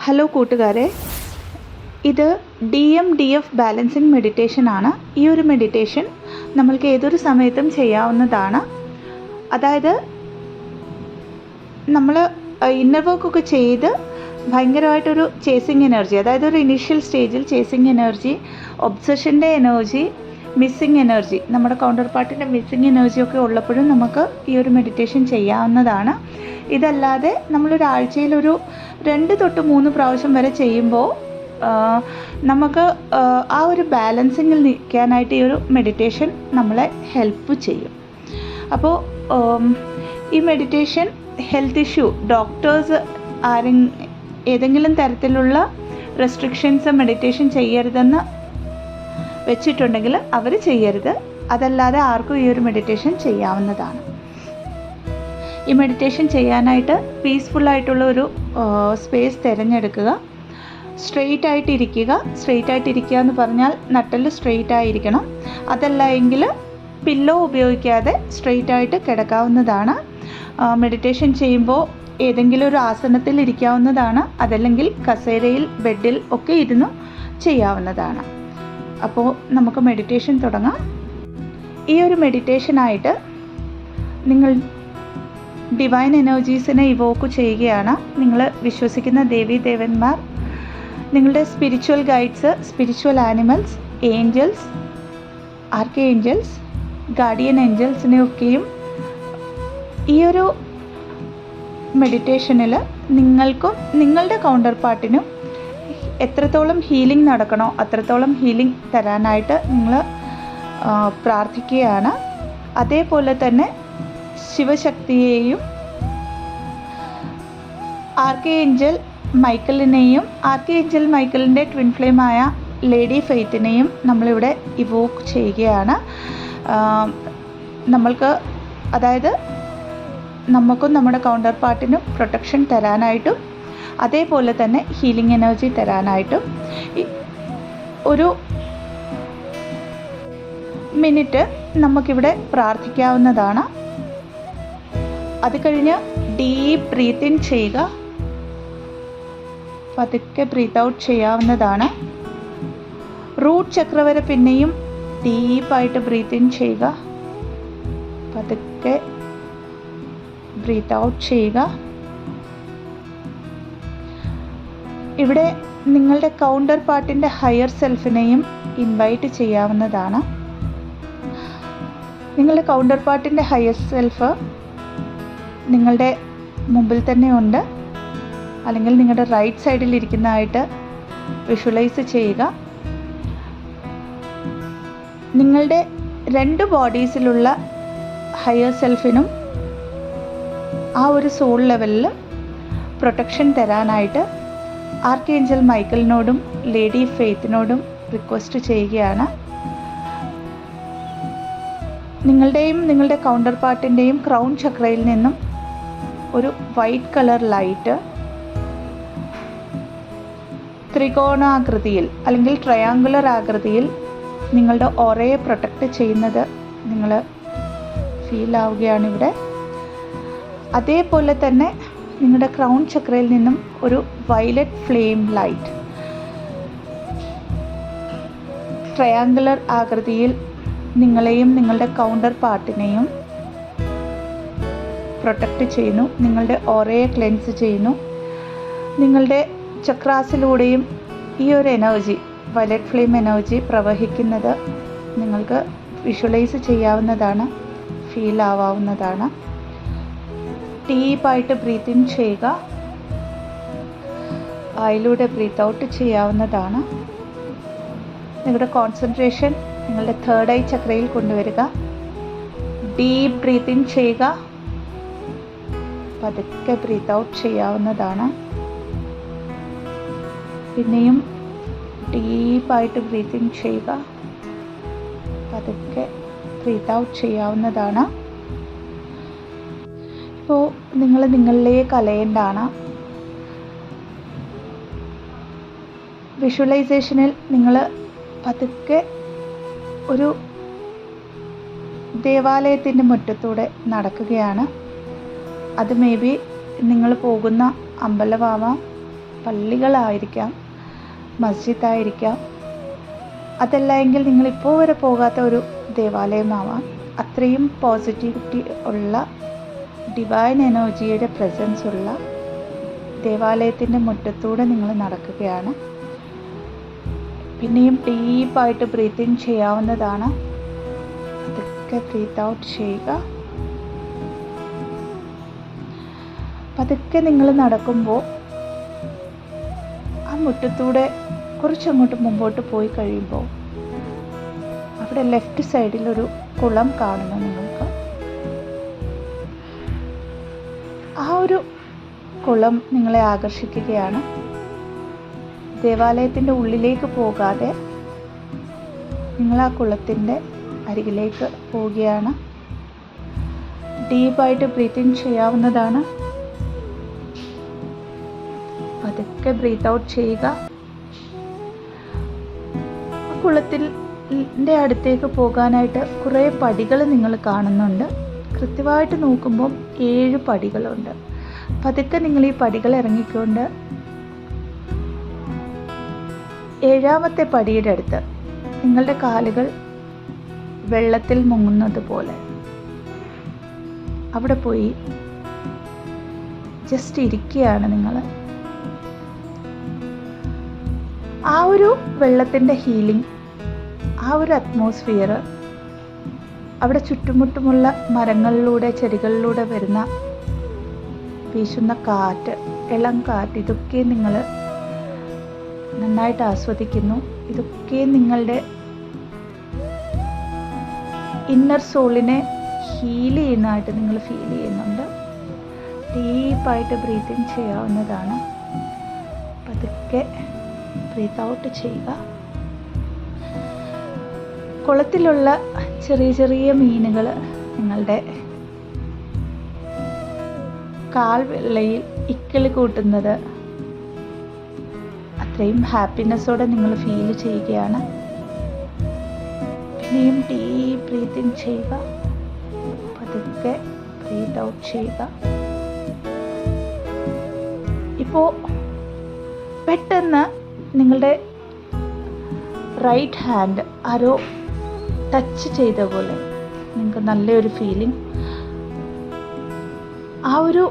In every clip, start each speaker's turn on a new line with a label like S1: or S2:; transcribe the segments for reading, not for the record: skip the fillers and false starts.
S1: Hello കൂട്ടുകാരെ, ഇത് DMDF balancing meditation ആണ്. ഈ ഒരു മെഡിറ്റേഷൻ നമ്മൾക്ക് ഏതൊരു സമയത്തും ചെയ്യാവുന്നതാണ്. അതായത് നമ്മൾ ഇന്നർ വർക്കൊക്കെ ചെയ്ത് ഭയങ്കരമായിട്ടൊരു ചേസിങ് എനർജി, അതായത് ഒരു ഇനീഷ്യൽ സ്റ്റേജിൽ ചേസിങ് എനർജി, ഒബ്സഷൻ്റെ എനർജി, മിസ്സിങ് എനർജി, നമ്മുടെ കൗണ്ടർ പാർട്ടിൻ്റെ മിസ്സിങ് എനർജിയൊക്കെ ഉള്ളപ്പോഴും നമുക്ക് ഈ ഒരു മെഡിറ്റേഷൻ ചെയ്യാവുന്നതാണ്. ഇതല്ലാതെ നമ്മളൊരാഴ്ചയിൽ ഒരു 2 തൊട്ട് 3 പ്രാവശ്യം വരെ ചെയ്യുമ്പോൾ നമുക്ക് ആ ഒരു ബാലൻസിങ്ങിൽ നിൽക്കാനായിട്ട് ഈ ഒരു മെഡിറ്റേഷൻ നമ്മളെ ഹെൽപ്പ് ചെയ്യും. അപ്പോൾ ഈ മെഡിറ്റേഷൻ ഹെൽത്ത് ഇഷ്യൂ, ഡോക്ടേഴ്സ് ഏതെങ്കിലും തരത്തിലുള്ള റെസ്ട്രിക്ഷൻസ് മെഡിറ്റേഷൻ ചെയ്യരുതെന്ന് വെച്ചിട്ടുണ്ടെങ്കിൽ അവർ ചെയ്യരുത്. അതല്ലാതെ ആർക്കും ഈ ഒരു മെഡിറ്റേഷൻ ചെയ്യാവുന്നതാണ്. ഈ മെഡിറ്റേഷൻ ചെയ്യാനായിട്ട് പീസ്ഫുള്ളായിട്ടുള്ള ഒരു സ്പേസ് തിരഞ്ഞെടുക്കുക. സ്ട്രെയിറ്റ് ആയിട്ടിരിക്കുക എന്ന് പറഞ്ഞാൽ നട്ടെല്ല് സ്ട്രെയിറ്റ് ആയിരിക്കണം. അതല്ല എങ്കിൽ പില്ലോ ഉപയോഗിക്കാതെ സ്ട്രെയിറ്റ് ആയിട്ട് കിടക്കാവുന്നതാണ്. മെഡിറ്റേഷൻ ചെയ്യുമ്പോൾ ഏതെങ്കിലും ഒരു ആസനത്തിൽ ഇരിക്കാവുന്നതാണ്. അതല്ലെങ്കിൽ കസേരയിൽ, ബെഡിൽ ഒക്കെ ഇരുന്ന് ചെയ്യാവുന്നതാണ്. അപ്പോൾ നമുക്ക് മെഡിറ്റേഷൻ തുടങ്ങാം. ഈ ഒരു മെഡിറ്റേഷനായിട്ട് നിങ്ങൾ ഡിവൈൻ എനർജീസിനെ ഇവോക്ക് ചെയ്യുകയാണ്. നിങ്ങൾ വിശ്വസിക്കുന്ന ദേവീദേവന്മാർ, നിങ്ങളുടെ spiritual guides, spiritual animals, angels, archangels, guardian ഏഞ്ചൽസിനെയൊക്കെയും ഈ ഒരു മെഡിറ്റേഷനിൽ നിങ്ങൾക്കും നിങ്ങളുടെ കൗണ്ടർ പാർട്ടിനും എത്രത്തോളം ഹീലിംഗ് നടക്കണോ അത്രത്തോളം ഹീലിംഗ് തരാനായിട്ട് നിങ്ങൾ പ്രാർത്ഥിക്കുകയാണ്. അതേപോലെ തന്നെ ശിവശക്തിയെയും ആർക്കി ഏഞ്ചൽ മൈക്കലിനെയും ആർക്കി ഏഞ്ചൽ മൈക്കലിൻ്റെ ട്വിൻ ഫ്ലെയിമായ ലേഡി ഫെയ്ത്തിനെയും നമ്മളിവിടെ ഇവോക്ക് ചെയ്യുകയാണ്. നമ്മൾക്ക്, അതായത് നമുക്കും നമ്മുടെ കൗണ്ടർ പാർട്ടിനും പ്രൊട്ടക്ഷൻ തരാനായിട്ടും അതേപോലെ തന്നെ ഹീലിംഗ് എനർജി തരാനായിട്ടും ഒരു മിനിറ്റ് നമുക്കിവിടെ പ്രാർത്ഥിക്കാവുന്നതാണ്. അത് കഴിഞ്ഞ് ഡീപ്പ് ബ്രീത്ത് ഇൻ ചെയ്യുക, പതുക്കെ ബ്രീത്ത് ഔട്ട് ചെയ്യാവുന്നതാണ്. റൂട്ട് ചക്ര വരെ പിന്നെയും ഡീപ്പായിട്ട് ബ്രീത്ത് ഇൻ ചെയ്യുക, പതുക്കെ ബ്രീത്ത് ഔട്ട് ചെയ്യുക. ഇവിടെ നിങ്ങളുടെ കൗണ്ടർ പാർട്ടിൻ്റെ ഹയർ സെൽഫിനെയും ഇൻവൈറ്റ് ചെയ്യാവുന്നതാണ്. നിങ്ങളുടെ കൗണ്ടർ പാർട്ടിൻ്റെ ഹയർ സെൽഫ് നിങ്ങളുടെ മുമ്പിൽ തന്നെ ഉണ്ട്, അല്ലെങ്കിൽ നിങ്ങളുടെ റൈറ്റ് സൈഡിൽ ഇരിക്കുന്നതായിട്ട് വിഷ്വലൈസ് ചെയ്യുക. നിങ്ങളുടെ 2 ബോഡീസിലുള്ള ഹയർ സെൽഫിനും ആ ഒരു സോൾ ലെവലിൽ പ്രൊട്ടക്ഷൻ തരാനായിട്ട് ആർക്കി ഏഞ്ചൽ മൈക്കലിനോടും ലേഡി ഫെയ്ത്തിനോടും റിക്വസ്റ്റ് ചെയ്യുകയാണ്. നിങ്ങളുടെയും നിങ്ങളുടെ കൗണ്ടർ പാർട്ടിൻ്റെയും ക്രൗൺ ചക്രയിൽ നിന്നും ഒരു വൈറ്റ് കളർ ലൈറ്റ് ത്രികോണാകൃതിയിൽ അല്ലെങ്കിൽ ട്രയാങ്കുലർ ആകൃതിയിൽ നിങ്ങളുടെ ഓറയെ പ്രൊട്ടക്റ്റ് ചെയ്യുന്നത് നിങ്ങൾ ഫീൽ ആവുകയാണ് ഇവിടെ. അതേപോലെ തന്നെ നിങ്ങളുടെ ക്രൗൺ ചക്രയിൽ നിന്നും ഒരു വയലറ്റ് ഫ്ലെയിം ലൈറ്റ് ട്രയാങ്കുലർ ആകൃതിയിൽ നിങ്ങളെയും നിങ്ങളുടെ കൗണ്ടർ പാർട്ടിനെയും പ്രൊട്ടക്റ്റ് ചെയ്യുന്നു. നിങ്ങളുടെ ഓറയെ ക്ലെൻസ് ചെയ്യുന്നു. നിങ്ങളുടെ ചക്രാസിലൂടെയും ഈ ഒരു എനർജി, വയലറ്റ് ഫ്ലെയിം എനർജി പ്രവഹിക്കുന്നത് നിങ്ങൾക്ക് വിഷ്വലൈസ് ചെയ്യാവുന്നതാണ്, ഫീൽ ആവാവുന്നതാണ്. ഡീപ്പായിട്ട് ബ്രീത്ത് ഇൻ ചെയ്യുക, അതിലൂടെ ബ്രീത്ത് ഔട്ട് ചെയ്യാവുന്നതാണ്. നിങ്ങളുടെ കോൺസെൻട്രേഷൻ നിങ്ങളുടെ 3rd ഐ ചക്രയിൽ കൊണ്ടുവരിക. ഡീപ്പ് ബ്രീത്ത് ഇൻ ചെയ്യുക, പതുക്കെ ബ്രീത്ത് ഔട്ട് ചെയ്യാവുന്നതാണ്. പിന്നെയും ഡീപ്പായിട്ട് ബ്രീത്ത് ഇൻ ചെയ്യുക, പതുക്കെ ബ്രീത്ത് ഔട്ട് ചെയ്യാവുന്നതാണ്. ഇപ്പോൾ നിങ്ങൾ നിങ്ങളിലേക്ക് അലയേണ്ടതാണ്. വിഷ്വലൈസേഷനിൽ നിങ്ങൾ പതുക്കെ ഒരു ദേവാലയത്തിൻ്റെ മുറ്റത്തൂടെ നടക്കുകയാണ്. അത് മേ ബി നിങ്ങൾ പോകുന്ന അമ്പലമാവാം, പള്ളികളായിരിക്കാം, മസ്ജിദായിരിക്കാം, അതല്ല എങ്കിൽ നിങ്ങളിപ്പോൾ വരെ പോകാത്ത ഒരു ദേവാലയമാവാം. അത്രയും പോസിറ്റിവിറ്റി ഉള്ള ഡിവൈൻ എനർജിയുടെ പ്രസൻസ് ഉള്ള ദേവാലയത്തിൻ്റെ മുറ്റത്തൂടെ നിങ്ങൾ നടക്കുകയാണ്. പിന്നെയും ഡീപ്പായിട്ട് ബ്രീത്ത് ഇൻ ചെയ്യാവുന്നതാണ്. പതുക്കെ ബ്രീത്ത് ഔട്ട് ചെയ്യുക. പതുക്കെ നിങ്ങൾ നടക്കുമ്പോൾ ആ മുറ്റത്തൂടെ കുറച്ചങ്ങോട്ട് മുമ്പോട്ട് പോയി കഴിയുമ്പോൾ അവിടെ ലെഫ്റ്റ് സൈഡിൽ ഒരു കുളം കാണുന്നു നിങ്ങൾക്ക്. ആ ഒരു കുളം നിങ്ങളെ ആകർഷിക്കുകയാണ്. ദേവാലയത്തിൻ്റെ ഉള്ളിലേക്ക് പോകാതെ നിങ്ങൾ ആ കുളത്തിൻ്റെ അരികിലേക്ക് പോവുകയാണ്. ഡീപ്പായിട്ട് ബ്രീത്ത് ഇൻ ചെയ്യാവുന്നതാണ്. പതുക്കെ ബ്രീത്ത് ഔട്ട് ചെയ്യുക. ആ കുളത്തിൻ്റെ അടുത്തേക്ക് പോകാനായിട്ട് കുറേ പടികൾ നിങ്ങൾ കാണുന്നുണ്ട്. കൃത്യമായിട്ട് നോക്കുമ്പോൾ 7 പടികളുണ്ട്. പതുക്കെ നിങ്ങൾ ഈ പടികൾ ഇറങ്ങിക്കൊണ്ട് 7ാമത്തെ പടിയുടെ അടുത്ത് നിങ്ങളുടെ കാലുകൾ വെള്ളത്തിൽ മുങ്ങുന്നത് പോലെ അവിടെ പോയി ജസ്റ്റ് ഇരിക്കുകയാണ് നിങ്ങൾ. ആ ഒരു വെള്ളത്തിൻ്റെ ഹീലിംഗ്, ആ ഒരു അറ്റ്മോസ്ഫിയർ, അവിടെ ചുറ്റുമുട്ടുമുള്ള മരങ്ങളിലൂടെ ചെടികളിലൂടെ വരുന്ന വീശുന്ന കാറ്റ്, ഇളം കാറ്റ്, ഇതൊക്കെ നിങ്ങൾ നന്നായിട്ട് ആസ്വദിക്കുന്നു. ഇതൊക്കെ നിങ്ങളുടെ ഇന്നർ സോളിനെ ഹീൽ ചെയ്യുന്നതായിട്ട് നിങ്ങൾ ഫീൽ ചെയ്യുന്നുണ്ട്. ഡീപ്പായിട്ട് ബ്രീത്ത് ഇൻ ചെയ്യാവുന്നതാണ്. പതുക്കെ ബ്രീത്ത് ഔട്ട് ചെയ്യുക. കുളത്തിലുള്ള ചെറിയ ചെറിയ മീനുകൾ നിങ്ങളുടെ കാൽവെള്ളയിൽ ഇക്കിളി കൂട്ടുന്നത് അത്രയും ഹാപ്പിനെസ്സോടെ നിങ്ങൾ ഫീൽ ചെയ്യുകയാണ്. പിന്നെയും ഡീപ്പ് ബ്രീത്ത് ഇൻ ചെയ്യുക. പതുക്കെ ബ്രീത്ത് ഔട്ട് ചെയ്യുക. ഇപ്പോൾ പെട്ടെന്ന് നിങ്ങളുടെ റൈറ്റ് ഹാൻഡ് ആരോ ടച്ച് ചെയ്ത പോലെ നിങ്ങൾക്ക് നല്ലൊരു ഫീലിംഗ്. ആ ഒരു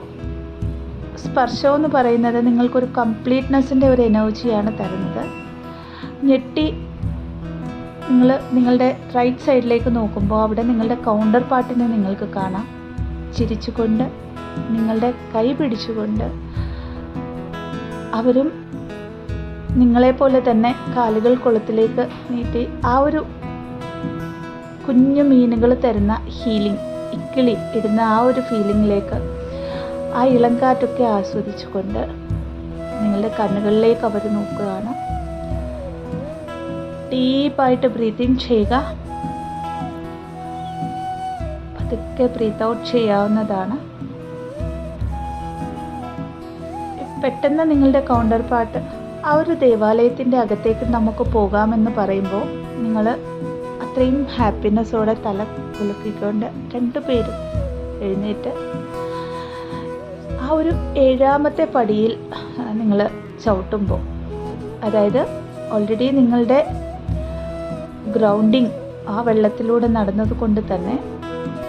S1: സ്പർശമെന്ന് പറയുന്നത് നിങ്ങൾക്കൊരു കംപ്ലീറ്റ്നെസ്സിൻ്റെ ഒരു എനർജിയാണ് തരുന്നത്. ഞെട്ടി നിങ്ങൾ നിങ്ങളുടെ റൈറ്റ് സൈഡിലേക്ക് നോക്കുമ്പോൾ അവിടെ നിങ്ങളുടെ കൗണ്ടർ പാർട്ടിനെ നിങ്ങൾക്ക് കാണാം. ചിരിച്ചുകൊണ്ട്, നിങ്ങളുടെ കൈ പിടിച്ചുകൊണ്ട്, അവരും നിങ്ങളെപ്പോലെ തന്നെ കാലുകൾ കുളത്തിലേക്ക് നീട്ടി ആ ഒരു കുഞ്ഞു മീനുകൾ തരുന്ന ഹീലിംഗ്, ഇക്കിളി ഇടുന്ന ആ ഒരു ഫീലിങ്ങിലേക്ക്, ആ ഇളം കാറ്റൊക്കെ ആസ്വദിച്ചുകൊണ്ട് നിങ്ങളുടെ കണ്ണുകളിലേക്ക് അവർ നോക്കുകയാണ്. ഡീപ്പായിട്ട് ബ്രീത്ത് ഇൻ ചെയ്യുക. പതുക്കെ ബ്രീത്ത് ഔട്ട് ചെയ്യാവുന്നതാണ്. പെട്ടെന്ന് നിങ്ങളുടെ കൗണ്ടർ പാർട്ട് ആ ഒരു ദേവാലയത്തിൻ്റെ അകത്തേക്ക് നമുക്ക് പോകാമെന്ന് പറയുമ്പോൾ നിങ്ങൾ അത്രയും ഹാപ്പിനെസ്സോടെ തല കുലുക്കിക്കൊണ്ട് 2 പേരും എഴുന്നേറ്റ് ആ ഒരു 7ാമത്തെ പടിയിൽ നിങ്ങൾ ചവിട്ടുമ്പോൾ, അതായത് ഓൾറെഡി നിങ്ങളുടെ ഗ്രൗണ്ടിങ് ആ വെള്ളത്തിലൂടെ നടന്നത് കൊണ്ട് തന്നെ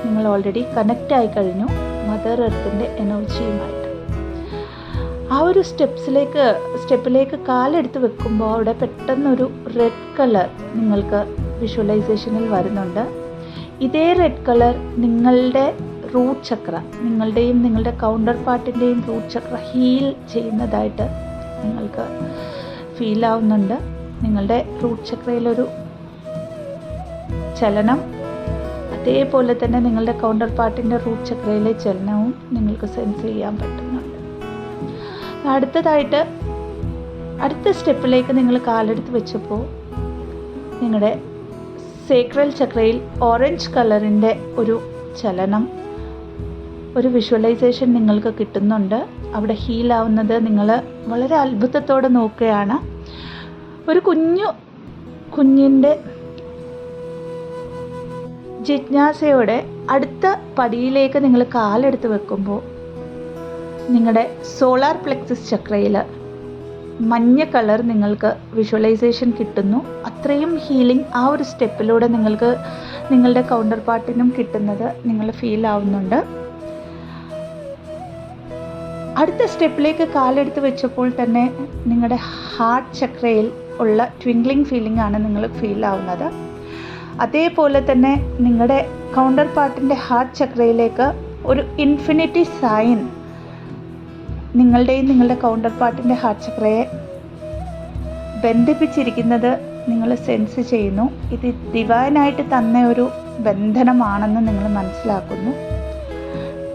S1: നിങ്ങൾ ഓൾറെഡി കണക്റ്റ് ആയി കഴിഞ്ഞു മദർ എർത്തിൻ്റെ എനർജിയുമായിട്ട്. ആ ഒരു സ്റ്റെപ്പിലേക്ക് കാലെടുത്ത് വെക്കുമ്പോൾ അവിടെ പെട്ടെന്നൊരു റെഡ് കളർ നിങ്ങൾക്ക് വിഷ്വലൈസേഷനിൽ വരുന്നുണ്ട്. ഇതേ റെഡ് കളർ നിങ്ങളുടെ റൂട്ട് ചക്ര, നിങ്ങളുടെയും നിങ്ങളുടെ കൗണ്ടർ പാർട്ടിൻ്റെയും റൂട്ട് ചക്ര ഹീൽ ചെയ്യുന്നതായിട്ട് നിങ്ങൾക്ക് ഫീൽ ആവുന്നുണ്ട്. നിങ്ങളുടെ റൂട്ട് ചക്രയിലൊരു ചലനം, അതേപോലെ തന്നെ നിങ്ങളുടെ കൗണ്ടർ പാർട്ടിൻ്റെ റൂട്ട് ചക്രയിലെ ചലനവും നിങ്ങൾക്ക് സെൻസ് ചെയ്യാൻ പറ്റുന്നുണ്ട്. അടുത്ത സ്റ്റെപ്പിലേക്ക് നിങ്ങൾ കാലെടുത്ത് വെച്ചപ്പോൾ നിങ്ങളുടെ സേക്രൽ ചക്രയിൽ ഓറഞ്ച് കളറിൻ്റെ ഒരു ചലനം, ഒരു വിഷ്വലൈസേഷൻ നിങ്ങൾക്ക് കിട്ടുന്നുണ്ട്. അവിടെ ഹീലാവുന്നത് നിങ്ങൾ വളരെ അത്ഭുതത്തോടെ നോക്കുകയാണ്. ഒരു കുഞ്ഞിൻ്റെ ജിജ്ഞാസയോടെ അടുത്ത പടിയിലേക്ക് നിങ്ങൾ കാലെടുത്ത് വെക്കുമ്പോൾ നിങ്ങളുടെ സോളാർ പ്ലെക്സസ് ചക്രയിൽ മഞ്ഞ കളർ നിങ്ങൾക്ക് വിഷ്വലൈസേഷൻ കിട്ടുന്നു. അത്രയും ഹീലിംഗ് ആ ഒരു സ്റ്റെപ്പിലൂടെ നിങ്ങൾക്ക് നിങ്ങളുടെ കൗണ്ടർ പാർട്ടിനും കിട്ടുന്നത് നിങ്ങൾ ഫീൽ ആവുന്നുണ്ട്. അടുത്ത സ്റ്റെപ്പിലേക്ക് കാലെടുത്ത് വെച്ചപ്പോൾ തന്നെ നിങ്ങളുടെ ഹാർട്ട് ചക്രയിൽ ഉള്ള ട്വിങ്ക്ലിംഗ് ഫീലിംഗ് ആണ് നിങ്ങൾ ഫീൽ ആവുന്നത്. അതേപോലെ തന്നെ നിങ്ങളുടെ കൗണ്ടർ പാർട്ടിൻ്റെ ഹാർട്ട് ചക്രയിലേക്ക് ഒരു ഇൻഫിനിറ്റി സൈൻ നിങ്ങളുടെയും നിങ്ങളുടെ കൗണ്ടർ പാർട്ടിൻ്റെ ഹാർട്ട് ചക്രയെ ബന്ധിപ്പിച്ചിരിക്കുന്നത് നിങ്ങൾ സെൻസ് ചെയ്യുന്നു. ഇത് ഡിവൈനായിട്ട് തന്ന ഒരു ബന്ധനമാണെന്ന് നിങ്ങൾ മനസ്സിലാക്കുന്നു.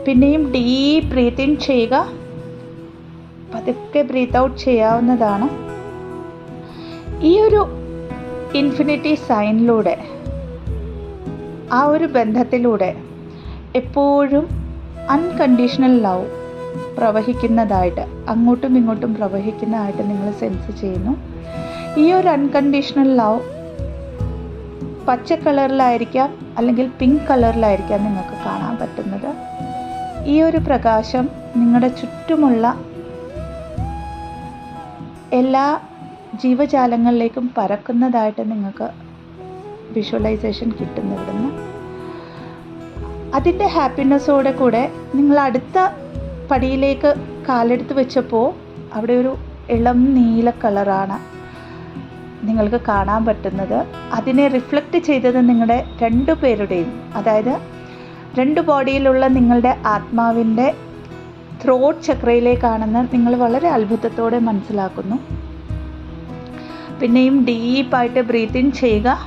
S1: പിന്നെയും ഡീപ്പ് ബ്രീത്ത് ഇൻ ചെയ്യുക, പതുക്കെ ബ്രീത്ത് ഔട്ട് ചെയ്യാവുന്നതാണ്. ഈ ഒരു ഇൻഫിനിറ്റി സൈനിലൂടെ, ആ ഒരു ബന്ധത്തിലൂടെ എപ്പോഴും അൺകണ്ടീഷണൽ ലവ് പ്രവഹിക്കുന്നതായിട്ട്, അങ്ങോട്ടും ഇങ്ങോട്ടും പ്രവഹിക്കുന്നതായിട്ട് നിങ്ങൾ സെൻസ് ചെയ്യുന്നു. ഈ ഒരു അൺകണ്ടീഷണൽ ലവ് പച്ച കളറിലായിരിക്കാം അല്ലെങ്കിൽ പിങ്ക് കളറിലായിരിക്കാം നിങ്ങൾക്ക് കാണാൻ പറ്റുന്നത്. ഈ ഒരു പ്രകാശം നിങ്ങളുടെ ചുറ്റുമുള്ള എല്ലാ ജീവജാലങ്ങളിലേക്കും പരക്കുന്നതായിട്ട് നിങ്ങൾക്ക് വിഷ്വലൈസേഷൻ കിട്ടുന്നു ഇവിടുന്ന്. അതിൻ്റെ ഹാപ്പിനെസ്സോടെ കൂടെ നിങ്ങൾ അടുത്ത പടിയിലേക്ക് കാലെടുത്ത് വെച്ചപ്പോൾ അവിടെ ഒരു ഇളം നീല കളറാണ് നിങ്ങൾക്ക് കാണാൻ പറ്റുന്നത്. അതിനെ റിഫ്ലക്റ്റ് ചെയ്തത് നിങ്ങളുടെ രണ്ടു പേരുടെയും, അതായത് രണ്ട് ബോഡിയിലുള്ള നിങ്ങളുടെ ആത്മാവിൻ്റെ ത്രോട്ട് ചക്രയിലേക്കാണെന്ന് നിങ്ങൾ വളരെ അത്ഭുതത്തോടെ മനസ്സിലാക്കുന്നു. പിന്നെയും ഡീപ്പായിട്ട് ബ്രീത്ത് ഇൻ ചെയ്യുക,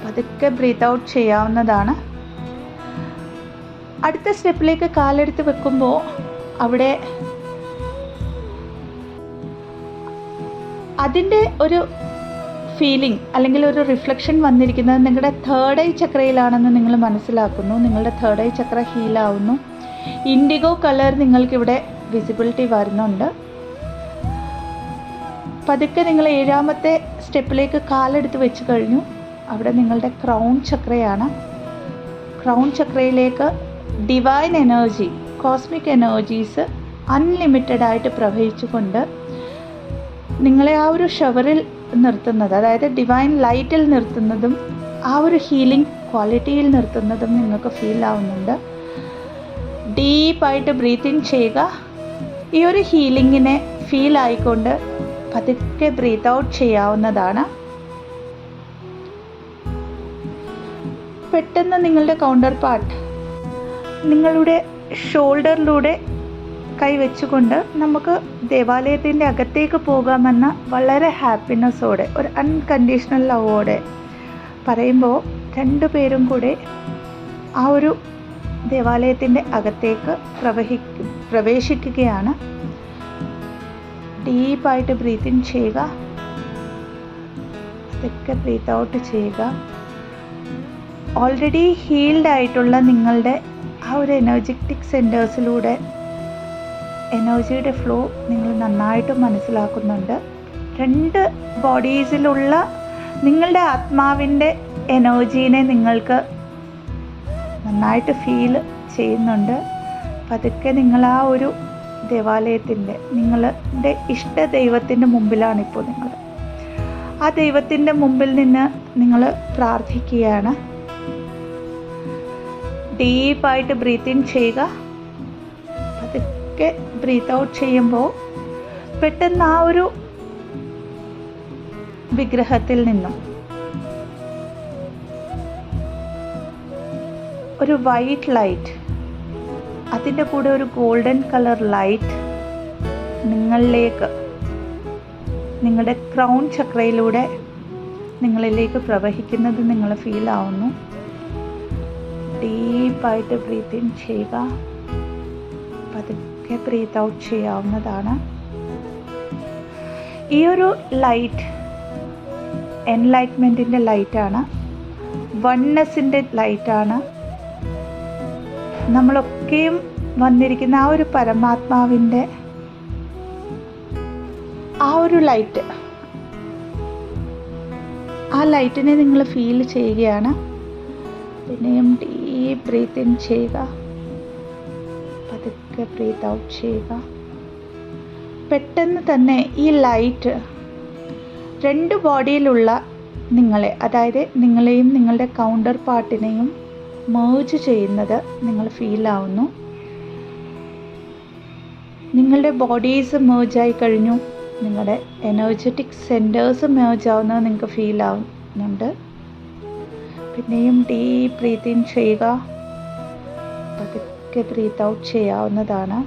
S1: പതുക്കെ ബ്രീത്ത് ഔട്ട് ചെയ്യാവുന്നതാണ്. അടുത്ത സ്റ്റെപ്പിലേക്ക് കാലെടുത്ത് വെക്കുമ്പോൾ അവിടെ അതിൻ്റെ ഒരു ഫീലിംഗ് അല്ലെങ്കിൽ ഒരു റിഫ്ലക്ഷൻ വന്നിരിക്കുന്നത് നിങ്ങളുടെ തേർഡ് ഐ ചക്രയിലാണെന്ന് നിങ്ങൾ മനസ്സിലാക്കുന്നു. നിങ്ങളുടെ തേർഡ് ഐ ചക്ര ഹീലാവുന്നു. ഇൻഡിഗോ കളർ നിങ്ങൾക്കിവിടെ വിസിബിലിറ്റി വരുന്നുണ്ട്. പതുക്കെ നിങ്ങൾ 7ാമത്തെ സ്റ്റെപ്പിലേക്ക് കാലെടുത്ത് വെച്ച് കഴിഞ്ഞു. അവിടെ നിങ്ങളുടെ ക്രൗൺ ചക്രയാണ്. ക്രൗൺ ചക്രയിലേക്ക് divine energy, cosmic energies unlimited ആയിട്ട് പ്രവഹിച്ചുകൊണ്ട് നിങ്ങളെ ആ ഒരു ഷവറിൽ നിർത്തുന്നത്, അതായത് ഡിവൈൻ ലൈറ്റിൽ നിർത്തുന്നതും ആ ഒരു ഹീലിംഗ് ക്വാളിറ്റിയിൽ നിർത്തുന്നതും നിങ്ങൾക്ക് ഫീൽ ആവുന്നുണ്ട്. ഡീപ്പായിട്ട് ബ്രീത്ത് ഇൻ ചെയ്യുക. ഈ ഒരു ഹീലിങ്ങിനെ ഫീൽ ആയിക്കൊണ്ട് പതുക്കെ ബ്രീത്ത് ഔട്ട് ചെയ്യാവുന്നതാണ്. പെട്ടെന്ന് നിങ്ങളുടെ കൗണ്ടർ പാർട്ട് നിങ്ങളുടെ ഷോൾഡറിലൂടെ കൈവച്ചുകൊണ്ട് നമുക്ക് ദേവാലയത്തിൻ്റെ അകത്തേക്ക് പോകാമെന്ന വളരെ ഹാപ്പിനെസ്സോടെ, ഒരു അൺകണ്ടീഷണൽ ലവോടെ പറയുമ്പോൾ രണ്ടുപേരും കൂടെ ആ ഒരു ദേവാലയത്തിൻ്റെ അകത്തേക്ക് പ്രവേശിക്കുകയാണ്. ഡീപ്പായിട്ട് ബ്രീത്ത് ഇൻ ചെയ്യുക, അതൊക്കെ ബ്രീത്ത് ഔട്ട് ചെയ്യുക. ഓൾറെഡി ഹീൽഡ് ആയിട്ടുള്ള നിങ്ങളുടെ ആ ഒരു എനർജറ്റിക് സെൻറ്റേഴ്സിലൂടെ എനർജിയുടെ ഫ്ലോ നിങ്ങൾ നന്നായിട്ട് മനസ്സിലാക്കുന്നുണ്ട്. രണ്ട് ബോഡീസിലുള്ള നിങ്ങളുടെ ആത്മാവിൻ്റെ എനർജീനെ നിങ്ങൾക്ക് നന്നായിട്ട് ഫീൽ ചെയ്യുന്നുണ്ട്. പതുക്കെ നിങ്ങൾ ആ ഒരു ദേവാലയത്തിൻ്റെ, നിങ്ങളുടെ ഇഷ്ട ദൈവത്തിൻ്റെ മുമ്പിലാണിപ്പോൾ നിങ്ങൾ. ആ ദൈവത്തിൻ്റെ മുമ്പിൽ നിന്ന് നിങ്ങൾ പ്രാർത്ഥിക്കുകയാണ്. ഡീപ്പായിട്ട് ബ്രീത്ത് ഇൻ ചെയ്യുക, പതുക്കെ ബ്രീത്ത് ഔട്ട് ചെയ്യുമ്പോൾ പെട്ടെന്ന് ആ ഒരു വിഗ്രഹത്തിൽ നിന്നും ഒരു വൈറ്റ് ലൈറ്റ്, അതിൻ്റെ കൂടെ ഒരു ഗോൾഡൻ കളർ ലൈറ്റ് നിങ്ങളിലേക്ക്, നിങ്ങളുടെ ക്രൗൺ ചക്രയിലൂടെ നിങ്ങളിലേക്ക് പ്രവഹിക്കുന്നത് നിങ്ങൾ ഫീൽ ആവുന്നു. ഡീപ്പായിട്ട് ബ്രീത്ത് ഇൻ ചെയ്യുക, പതുക്കെ ബ്രീത്ത് ഔട്ട് ചെയ്യാവുന്നതാണ്. ഈ ഒരു ലൈറ്റ് എൻലൈറ്റ്മെൻറ്റിൻ്റെ ലൈറ്റാണ്, വൺനെസ്സിൻ്റെ ലൈറ്റാണ്. നമ്മളൊക്കെയും വന്നിരിക്കുന്ന ആ ഒരു പരമാത്മാവിൻ്റെ ആ ഒരു ലൈറ്റ്, ആ ലൈറ്റിനെ നിങ്ങൾ ഫീൽ ചെയ്യുകയാണ്. പിന്നെയും ഡീപ്പ് ബ്രീത്ത് ഇൻ ചെയ്യുക, പതുക്കെ ബ്രീത്ത് ഔട്ട് ചെയ്യുക. പെട്ടെന്ന് തന്നെ ഈ ലൈറ്റ് രണ്ട് ബോഡിയിലുള്ള നിങ്ങളെ, അതായത് നിങ്ങളെയും നിങ്ങളുടെ കൗണ്ടർ പാർട്ടിനെയും മേർജ് ചെയ്യുന്നത് നിങ്ങൾ ഫീൽ ആവുന്നു. നിങ്ങളുടെ ബോഡീസ് മേർജായി കഴിഞ്ഞു, നിങ്ങളുടെ എനർജറ്റിക് സെൻറ്റേഴ്സ് മേർജ് ആവുന്നത് നിങ്ങൾക്ക് ഫീൽ ആവുന്നുണ്ട്. പിന്നെയും ഡീപ്പ് ബ്രീത്ത് ഇൻ ചെയ്യുക, പതുക്കെ ബ്രീത്ത് ഔട്ട് ചെയ്യാവുന്നതാണ്.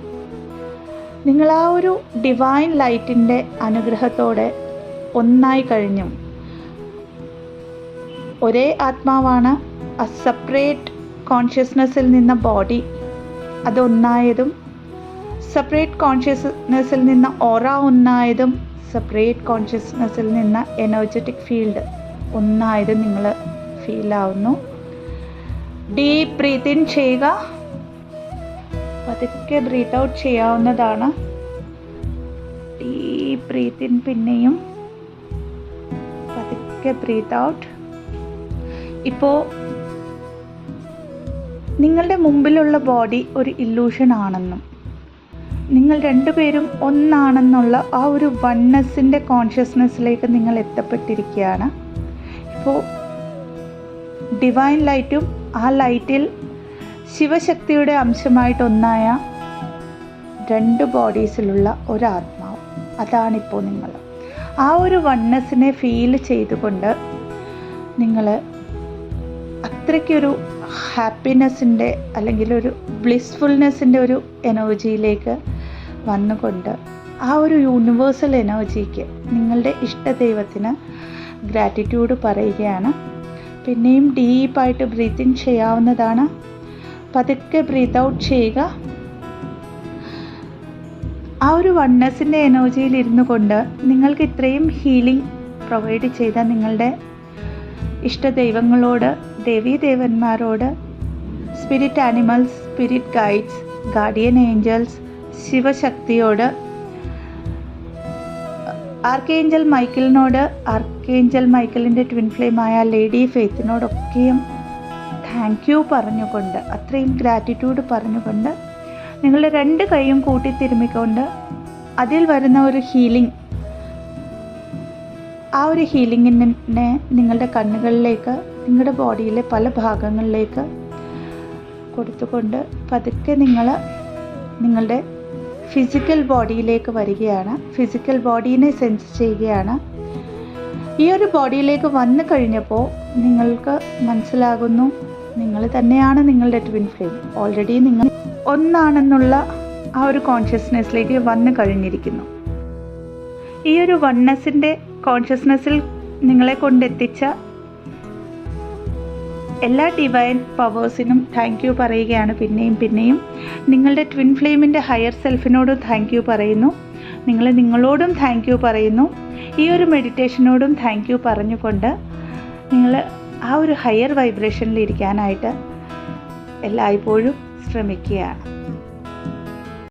S1: നിങ്ങൾ ആ ഒരു ഡിവൈൻ ലൈറ്റിൻ്റെ അനുഗ്രഹത്തോടെ ഒന്നായി കഴിഞ്ഞു. ഒരേ ആത്മാവാണ്. ആ സെപ്പറേറ്റ് കോൺഷ്യസ്നെസ്സിൽ നിന്ന് ബോഡി അതൊന്നായതും, സെപ്പറേറ്റ് കോൺഷ്യസ്നെസ്സിൽ നിന്ന് ഓറ ഒന്നായതും, സെപ്പറേറ്റ് കോൺഷ്യസ്നെസ്സിൽ നിന്ന് എനർജറ്റിക് ഫീൽഡ് ഒന്നായതും നിങ്ങൾ ഫീൽ ആവുന്നു. ഡീപ്പ് ബ്രീത്ത് ഇൻ ചെയ്യുക, പതുക്കെ ബ്രീത്ത് ഔട്ട് ചെയ്യാവുന്നതാണ്. ഡീപ്പ് ബ്രീത്ത് ഇൻ, പിന്നെയും പതുക്കെ ബ്രീത്ത് ഔട്ട്. ഇപ്പോൾ നിങ്ങളുടെ മുമ്പിലുള്ള ബോഡി ഒരു ഇല്ലൂഷൻ ആണെന്നും നിങ്ങൾ രണ്ടുപേരും ഒന്നാണെന്നുള്ള ആ ഒരു വൺനെസ്സിൻ്റെ കോൺഷ്യസ്നെസ്സിലേക്ക് നിങ്ങൾ എത്തപ്പെട്ടിരിക്കുകയാണ്. ഇപ്പോൾ ഡിവൈൻ ലൈറ്റും ആ ലൈറ്റിൽ ശിവശക്തിയുടെ അംശമായിട്ടൊന്നായ രണ്ട് ബോഡീസിലുള്ള ഒരാത്മാവ്, അതാണിപ്പോൾ നിങ്ങൾ. ആ ഒരു വൺനെസ്സിനെ ഫീൽ ചെയ്തുകൊണ്ട് നിങ്ങൾ അത്രയ്ക്കൊരു ഹാപ്പിനെസ്സിൻ്റെ അല്ലെങ്കിൽ ഒരു ബ്ലിസ്ഫുൾനെസ്സിൻ്റെ ഒരു എനർജിയിലേക്ക് വന്നുകൊണ്ട് ആ ഒരു യൂണിവേഴ്സൽ എനർജിക്ക് നിങ്ങളുടെ ഇഷ്ടദൈവത്തിന് ഗ്രാറ്റിറ്റ്യൂഡ് പറയുകയാണ്. പിന്നെയും ഡീപ്പായിട്ട് ബ്രീത്ത് ഇൻ ചെയ്യാവുന്നതാണ്. പതുക്കെ ബ്രീത്ത് ഔട്ട് ചെയ്യുക. ആ ഒരു വൺനെസ്സിൻ്റെ എനർജിയിൽ ഇരുന്നു കൊണ്ട് നിങ്ങൾക്ക് ഇത്രയും ഹീലിംഗ് പ്രൊവൈഡ് ചെയ്ത നിങ്ങളുടെ ഇഷ്ടദൈവങ്ങളോട്, ദേവീദേവന്മാരോട്, spirit animals, spirit guides, guardian angels, ശിവശക്തിയോട്, ആർക്കേഞ്ചൽ മൈക്കിളിനോട്, ആർക്കേഞ്ചൽ മൈക്കിളിൻ്റെ ട്വിൻ ഫ്ലെയിമായ ലേഡി ഫെയ്ത്തിനോടൊക്കെയും താങ്ക് യു പറഞ്ഞുകൊണ്ട്, അത്രയും ഗ്രാറ്റിറ്റ്യൂഡ് പറഞ്ഞുകൊണ്ട് നിങ്ങളുടെ രണ്ട് കൈയും കൂട്ടിത്തിരുമ്മിക്കൊണ്ട് അതിൽ വരുന്ന ഒരു ഹീലിംഗ്, ആ ഒരു ഹീലിങ്ങിനെ നിങ്ങളുടെ കണ്ണുകളിലേക്ക്, നിങ്ങളുടെ ബോഡിയിലെ പല ഭാഗങ്ങളിലേക്ക് കൊടുത്തുകൊണ്ട് പതുക്കെ നിങ്ങൾ നിങ്ങളുടെ ഫിസിക്കൽ ബോഡിയിലേക്ക് വരികയാണ്. ഫിസിക്കൽ ബോഡീനെ സെൻസ് ചെയ്യുകയാണ്. ഈ ഒരു ബോഡിയിലേക്ക് വന്നു കഴിഞ്ഞപ്പോൾ നിങ്ങൾക്ക് മനസ്സിലാകുന്നു നിങ്ങൾ തന്നെയാണ് നിങ്ങളുടെ ട്വിൻ ഫ്ലെയിം. ഓൾറെഡി നിങ്ങൾ ഒന്നാണെന്നുള്ള ആ ഒരു കോൺഷ്യസ്നെസ്സിലേക്ക് വന്നു കഴിഞ്ഞിരിക്കുന്നു. ഈ ഒരു വൺനെസ്സിൻ്റെ കോൺഷ്യസ്നെസ്സിൽ നിങ്ങളെ കൊണ്ടെത്തിച്ച എല്ലാ ഡിവൈൻ പവേഴ്സിനും താങ്ക് യു പറയുകയാണ്. പിന്നെയും നിങ്ങളുടെ ട്വിൻ ഫ്ലെയിമിൻ്റെ ഹയർ സെൽഫിനോടും താങ്ക് യു പറയുന്നു. നിങ്ങളോടും താങ്ക് യു പറയുന്നു. ഈ ഒരു മെഡിറ്റേഷനോടും താങ്ക് യു പറഞ്ഞുകൊണ്ട് നിങ്ങൾ ആ ഒരു ഹയർ വൈബ്രേഷനിൽ ഇരിക്കാനായിട്ട് എല്ലായ്പ്പോഴും ശ്രമിക്കുകയാണ്.